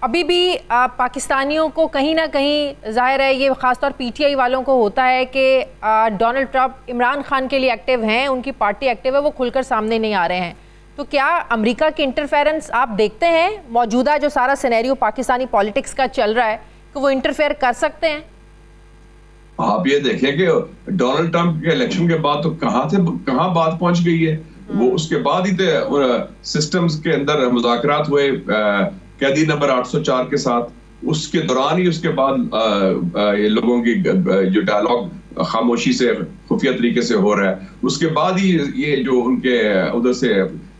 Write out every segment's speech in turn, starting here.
ابھی بھی پاکستانیوں کو کہیں نہ کہیں ظاہر ہے یہ خاص طور پی ٹی آئی والوں کو ہوتا ہے کہ ڈونلڈ ٹرمپ عمران خان کے لیے ایکٹیو ہیں، ان کی پارٹی ایکٹیو ہے، وہ کھل کر سامنے نہیں آ رہے ہیں. تو کیا امریکہ کی انٹرفیئرنس آپ دیکھتے ہیں موجودہ جو سارا سینیریو پاکستانی پالیٹکس کا چل رہا ہے کہ وہ انٹرفیئر کر سکتے ہیں؟ آپ یہ دیکھیں کہ ڈونلڈ ٹرمپ کے الیکشن کے بعد تو کہاں بات پہنچ گئی ہے. وہ اس کے بعد ہی سسٹمز کے اندر مذاکرات ہوئے قیدی نمبر 804 کے ساتھ. اس کے دوران ہی اس کے بعد لوگوں کی جو ڈائلاگ خاموشی سے خفیہ طریقے سے ہو رہا ہے. اس کے بعد ہی یہ جو ان کے ادھر سے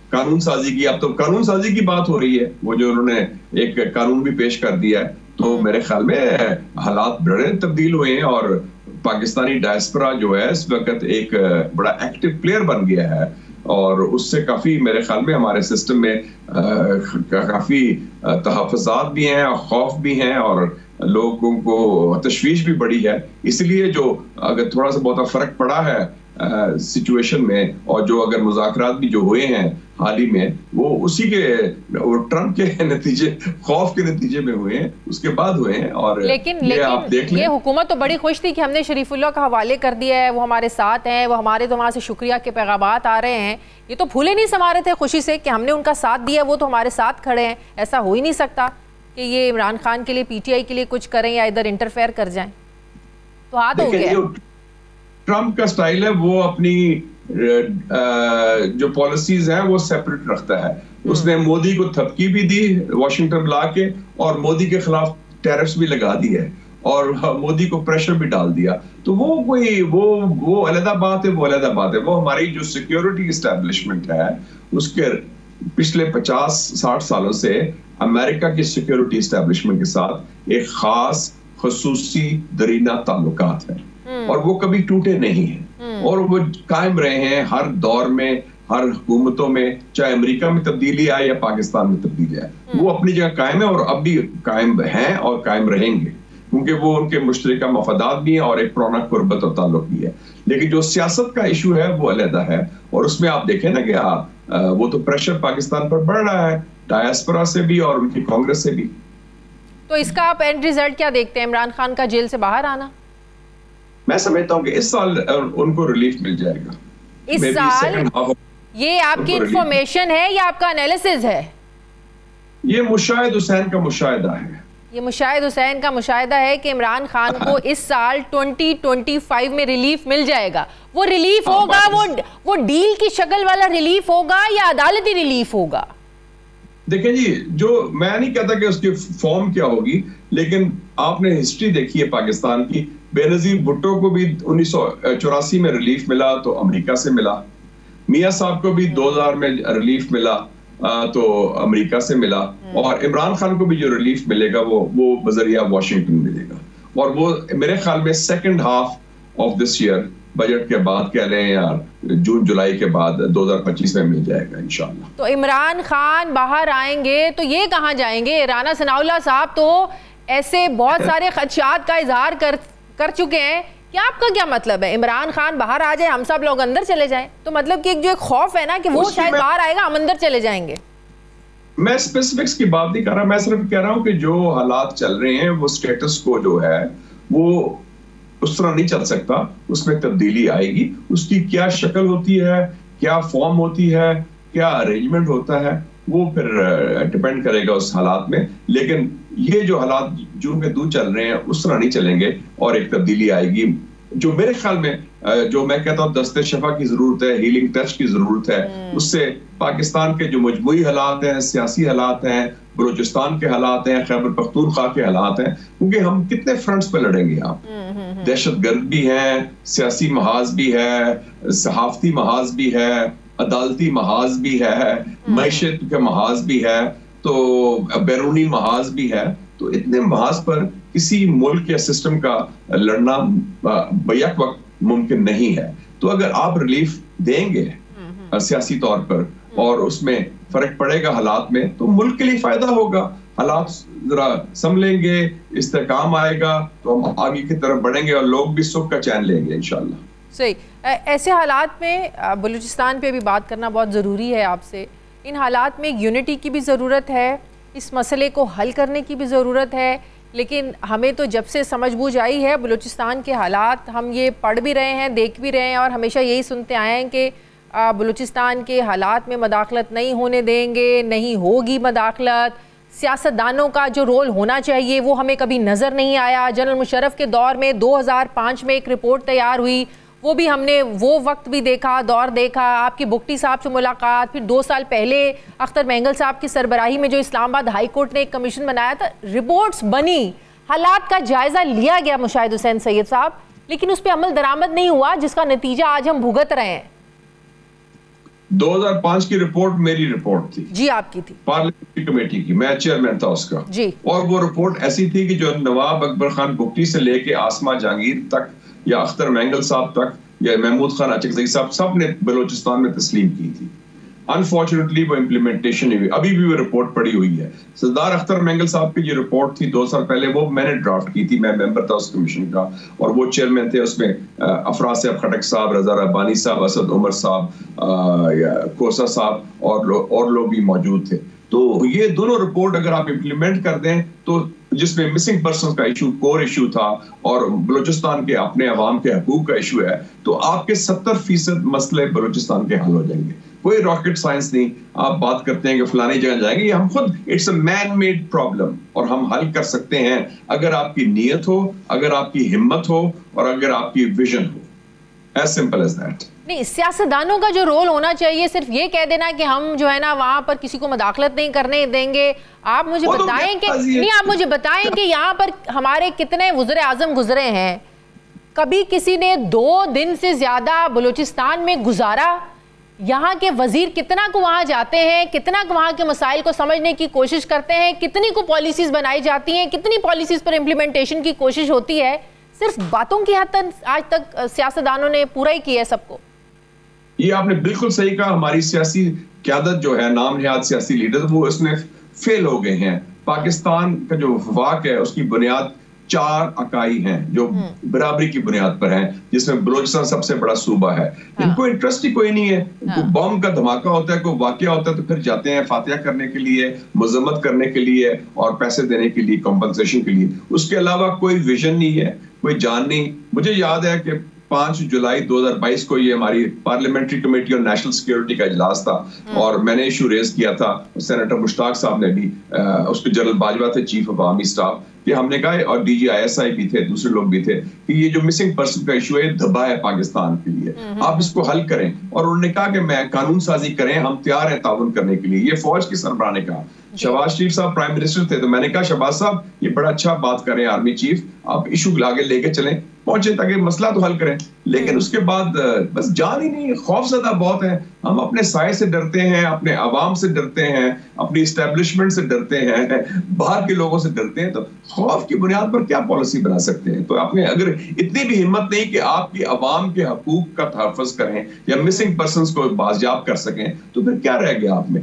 قانون سازی کی، اب تو قانون سازی کی بات ہو رہی ہے، وہ جو انہوں نے ایک قانون بھی پیش کر دیا ہے. تو میرے خیال میں حالات بڑے تبدیل ہوئے ہیں اور پاکستانی ڈائسپرا جو ہے اس وقت ایک بڑا ایکٹیو پلیئر بن گیا ہے. اور اس سے کافی میرے خیال میں ہمارے سسٹم میں کافی تحفظات بھی ہیں، خوف بھی ہیں اور لوگوں کو تشویش بھی بڑی ہے. اس لیے جو اگر تھوڑا سا بہت فرق پڑا ہے سچویشن میں، اور جو اگر مذاکرات بھی جو ہوئے ہیں حال ہی میں، وہ اسی کے ٹرمپ کے نتیجے، خوف کے نتیجے میں ہوئے ہیں، اس کے بعد ہوئے ہیں. اور لیکن یہ حکومت تو بڑی خوش تھی کہ ہم نے شریف اللہ کا حوالے کر دیا ہے، وہ ہمارے ساتھ ہیں، وہ ہمارے تو وہاں سے شکریہ کے پیغامات آ رہے ہیں. یہ تو پھولے نہیں سما رہے تھے خوشی سے کہ ہم نے ان کا ساتھ دیا، وہ تو ہمارے ساتھ کھڑے ہیں. ایسا ہو ہی نہیں سکتا کہ یہ عمران خان کے لیے پی ٹی آئی کے لیے کچھ کریں یا ادھر انٹرفیئر کر جائیں. تو ہاتھ ہو گیا. ٹرمپ کا سٹائل ہے، وہ اپنی جو پالیسیز ہیں وہ سیپریٹ رکھتا ہے. اس نے مودی کو تھپکی بھی دی واشنگٹن بلا کے، اور مودی کے خلاف ٹیرفز بھی لگا دی ہے، اور مودی کو پریشر بھی ڈال دیا. تو وہ کوئی وہ علیحدہ بات ہے، وہ علیحدہ بات ہے. وہ ہماری جو سیکیورٹی اسٹیبلشمنٹ ہے اس کے پچھلے 50-60 سالوں سے امریکہ کی سیکیورٹی اسٹیبلشمنٹ کے ساتھ ایک خاص خصوصی درینہ تعلقات ہیں، اور وہ کبھی ٹوٹے نہیں ہیں، اور وہ قائم رہے ہیں ہر دور میں، ہر حکومتوں میں، چاہے امریکہ میں تبدیلی آئے یا پاکستان میں تبدیلی آئے. وہ اپنی جگہ قائم ہے اور اب بھی قائم ہیں اور قائم رہیں گے، کیونکہ وہ ان کے مشترکہ مفادات بھی ہیں اور ایک پرانا قربت اور تعلق بھی ہے. لیکن جو سیاست کا ایشو ہے وہ علیحدہ ہے، اور اس میں آپ دیکھیں نا کہ وہ تو پریشر پاکستان پر بڑھ رہا ہے ڈائسپورا سے بھی اور ان کی کانگریس سے بھی. تو اس کا آپ اینڈ ریزلٹ کیا دیکھتے ہیں، عمران خان کا جیل سے باہر آنا؟ میں سمجھتا ہوں کہ اس سال ان کو ریلیف مل جائے گا. اس سال؟ یہ آپ کی انفارمیشن ہے یا آپ کا انالیسز ہے؟ یہ مشاہد حسین کا مشاہدہ ہے. یہ مشاہد حسین کا مشاہدہ ہے کہ عمران خان کو اس سال 2025 میں ریلیف مل جائے گا. وہ ریلیف ہوگا وہ ڈیل کی شکل والا ریلیف ہوگا یا عدالتی ریلیف ہوگا؟ دیکھیں جی، جو میں نہیں کہتا کہ اس کی فارم کیا ہوگی، لیکن آپ نے ہسٹری دیکھی ہے پاکستان کی. بے نظیر بھٹو کو بھی 1984 میں ریلیف ملا تو امریکہ سے ملا. میاں صاحب کو بھی 2000 میں ریلیف ملا تو امریکہ سے ملا. اور عمران خان کو بھی جو ریلیف ملے گا وہ بذریعہ واشنگٹن ملے گا. اور وہ میرے خیال میں second half of this year, budget کے بعد کہہ لیں یا جون جولائی کے بعد 2025 میں مل جائے گا انشاءاللہ. تو عمران خان باہر آئیں گے تو یہ کہاں جائیں گے؟ رانا ثناء اللہ صاحب تو ایسے بہت سارے خدشات کا اظہار کر چکے ہیں کہ آپ کا کیا مطلب ہے عمران خان باہر آ جائے ہم سب لوگ اندر چلے جائیں؟ تو مطلب کہ جو ایک خوف ہے نا کہ وہ شاید باہر آئے گا ہم اندر چلے جائیں گے. میں اسپیسیفکس کی بات نہیں کر رہا، میں صرف کہہ رہا ہوں کہ جو حالات چل رہے ہیں وہ سٹیٹس کو جو ہے وہ اس طرح نہیں چل سکتا. اس میں تبدیلی آئے گی. اس کی کیا شکل ہوتی ہے، کیا فارم ہوتی ہے، کیا ارینجمنٹ ہوتا ہے، وہ پھر ڈیپینڈ کرے گا اس حالات میں. لیکن یہ جو حالات جو کہ دو چل رہے ہیں اس طرح نہیں چلیں گے، اور ایک تبدیلی آئے گی جو میرے خیال میں جو میں کہتا ہوں دست شفا کی ضرورت ہے، ہیلنگ ٹچ کی ضرورت ہے. اس سے پاکستان کے جو مجموعی حالات ہیں، سیاسی حالات ہیں، بلوچستان کے حالات ہیں، خیبر پختونخوا کے حالات ہیں، کیونکہ ہم کتنے فرنٹس پہ لڑیں گے. آپ دہشت گرد بھی ہیں، سیاسی محاذ بھی ہے، صحافتی محاذ بھی ہے، عدالتی محاذ بھی ہے، معیشت کے محاذ بھی ہے، تو بیرونی محاذ بھی ہے. تو اتنے محاذ پر کسی ملک یا سسٹم کا لڑنا بیک وقت ممکن نہیں ہے. تو اگر آپ ریلیف دیں گے سیاسی طور پر اور اس میں فرق پڑے گا حالات میں، تو ملک کے لیے فائدہ ہوگا. حالات ذرا سنبھلیں گے، استحکام آئے گا تو ہم آگے کی طرف بڑھیں گے اور لوگ بھی سکھ کا چین لیں گے انشاءاللہ. صحیح. ایسے حالات میں بلوچستان پہ بھی بات کرنا بہت ضروری ہے آپ سے. ان حالات میں یونٹی کی بھی ضرورت ہے. اس مسئلے کو حل کرنے کی بھی ضرورت ہے، لیکن ہمیں تو جب سے سمجھ بوجھ آئی ہے بلوچستان کے حالات، ہم یہ پڑھ بھی رہے ہیں، دیکھ بھی رہے ہیں، اور ہمیشہ یہی سنتے آئے ہیں کہ بلوچستان کے حالات میں مداخلت نہیں ہونے دیں گے، نہیں ہوگی مداخلت۔ سیاستدانوں کا جو رول ہونا چاہیے وہ ہمیں کبھی نظر نہیں آیا۔ جنرل مشرف کے دور میں 2005 میں ایک رپورٹ تیار ہوئی، وہ بھی ہم نے وہ وقت بھی دیکھا، دور دیکھا۔ آپ کی بگٹی صاحب سے ملاقات، پھر 2 سال پہلے اختر مینگل صاحب کی سربراہی میں جو اسلام آباد ہائی کورٹ نے ایک کمیشن بنایا تھا، رپورٹس بنی، حالات کا جائزہ لیا گیا مشاہد حسین سید صاحب، لیکن اس پہ عمل درآمد نہیں ہوا، جس کا نتیجہ آج ہم بھگت رہے ہیں۔ 2005 کی رپورٹ میری رپورٹ تھی جی، آپ کی تھی، پارلیمنٹری کمیٹی کی، میں چیئرمین تھا اس کا جی، اور وہ رپورٹ ایسی تھی کہ جو نواب اکبر خان بگٹی سے لے کے آسما جہانگیر تک یا اختر مینگل صاحب تک یا محمود خان اچکزئی صاحب سب نے بلوچستان میں تسلیم کی تھی۔ انفارچونیٹلی وہ امپلیمنٹیشن نہیں ہوئی، ابھی بھی وہ رپورٹ پڑی ہوئی ہے۔ سردار اختر مینگل صاحب کی جو رپورٹ تھی 2 سال پہلے، وہ میں نے ڈرافٹ کی تھی، میں ممبر تھا اس کمیشن کا، اور وہ چیئرمین تھے اس میں افراز صاحب خٹک صاحب، رضا ربانی صاحب، اسد عمر صاحب، کوسا صاحب اور لوگ بھی موجود تھے۔ تو یہ دونوں رپورٹ اگر آپ امپلیمنٹ کر دیں تو جس میں مسنگ پرسنز کا ایشو کور ایشو تھا اور بلوچستان کے اپنے عوام کے حقوق کا ایشو ہے، تو آپ کے 70% مسئلے بلوچستان کے حل ہو جائیں گے۔ کوئی راکٹ سائنس نہیں، آپ بات کرتے ہیں کہ فلانی جگہ جائیں گے، یہ ہم خود it's a man made problem, اور ہم حل کر سکتے ہیں اگر آپ کی نیت ہو، اگر آپ کی ہمت ہو، اور اگر آپ کی vision who. As simple as that. نہیں، سیاستدانوں کا جو رول ہونا چاہیے صرف یہ کہہ دینا کہ ہم جو ہے نا وہاں پر کسی کو مداخلت نہیں کرنے دیں گے۔ آپ مجھے بتائیں کہ نہیں، آپ مجھے بتائیں کہ یہاں پر ہمارے کتنے وزیر اعظم گزرے ہیں، کبھی کسی نے 2 دن سے زیادہ بلوچستان میں گزارا؟ یہاں کے وزیر کتنا کو وہاں جاتے ہیں، کتنا کو وہاں کے مسائل کو سمجھنے کی کوشش کرتے ہیں، کتنی کو پالیسیز بنائی جاتی ہیں، کتنی پالیسیز پر امپلیمنٹیشن کی کوشش ہوتی ہے؟ صرف باتوں کی حد تک آج تک سیاستدانوں نے پورا ہی کیا ہے سب کو۔ یہ آپ نے بالکل صحیح کہا، ہماری سیاسی قیادت جو ہے، نام نہاد سیاسی لیڈر، وہ اس میں فیل ہو گئے ہیں۔ پاکستان کا جو وفاق ہے اس کی بنیاد 4 اکائی ہیں جو برابری کی بنیاد پر ہیں، جس میں بلوچستان سب سے بڑا صوبہ ہے۔ ان کو انٹرسٹ ہی کوئی نہیں ہے، کوئی بم کا دھماکہ ہوتا ہے، کوئی واقعہ ہوتا ہے تو پھر جاتے ہیں فاتحہ کرنے کے لیے، مذمت کرنے کے لیے اور پیسے دینے کے لیے، کمپنسیشن کے لیے۔ اس کے علاوہ کوئی ویژن نہیں ہے، کوئی جان نہیں۔ مجھے یاد ہے کہ 5 جولائی 2022 کو یہ ہماری پارلیمنٹری کمیٹی اور نیشنل سیکیورٹی کا اجلاس تھا، اور میں نے ایشو ریز کیا تھا، سینیٹر مشتاق صاحب نے بھی، اس کے جنرل باجوہ تھے چیف آف آرمی سٹاف، کہ ہم نے کہا، اور ڈی جی ISI بھی تھے، دوسرے لوگ بھی تھے، کہ یہ جو مسنگ پرسن کا ایشو ہے دھبا ہے پاکستان کے لیے، آپ اس کو حل کریں۔ اور انہوں نے کہا کہ میں قانون سازی کریں، ہم تیار ہیں تعاون کرنے کے لیے۔ یہ فوج کی سربراہ نے کہا۔ شہباز شریف صاحب پرائم منسٹر تھے، تو میں نے کہا شہباز صاحب یہ بڑا اچھا بات کر رہے ہیں آرمی چیف، آپ ایشو آگے لے کے چلیں، پہنچے تاکہ مسئلہ تو حل کریں۔ لیکن اس کے بعد بس جان ہی نہیں، خوف زدہ بہت ہے۔ ہم اپنے سائے سے ڈرتے ہیں، اپنے عوام سے ڈرتے ہیں، اپنی اسٹیبلشمنٹ سے ڈرتے ہیں، باہر کے لوگوں سے ڈرتے ہیں، تو خوف کی بنیاد پر کیا پالیسی بنا سکتے ہیں؟ تو آپ نے اگر اتنی بھی ہمت نہیں کہ آپ کی عوام کے حقوق کا تحفظ کریں یا مسنگ پرسنز کو بازیاب کر سکیں، تو پھر کیا رہ گیا آپ میں؟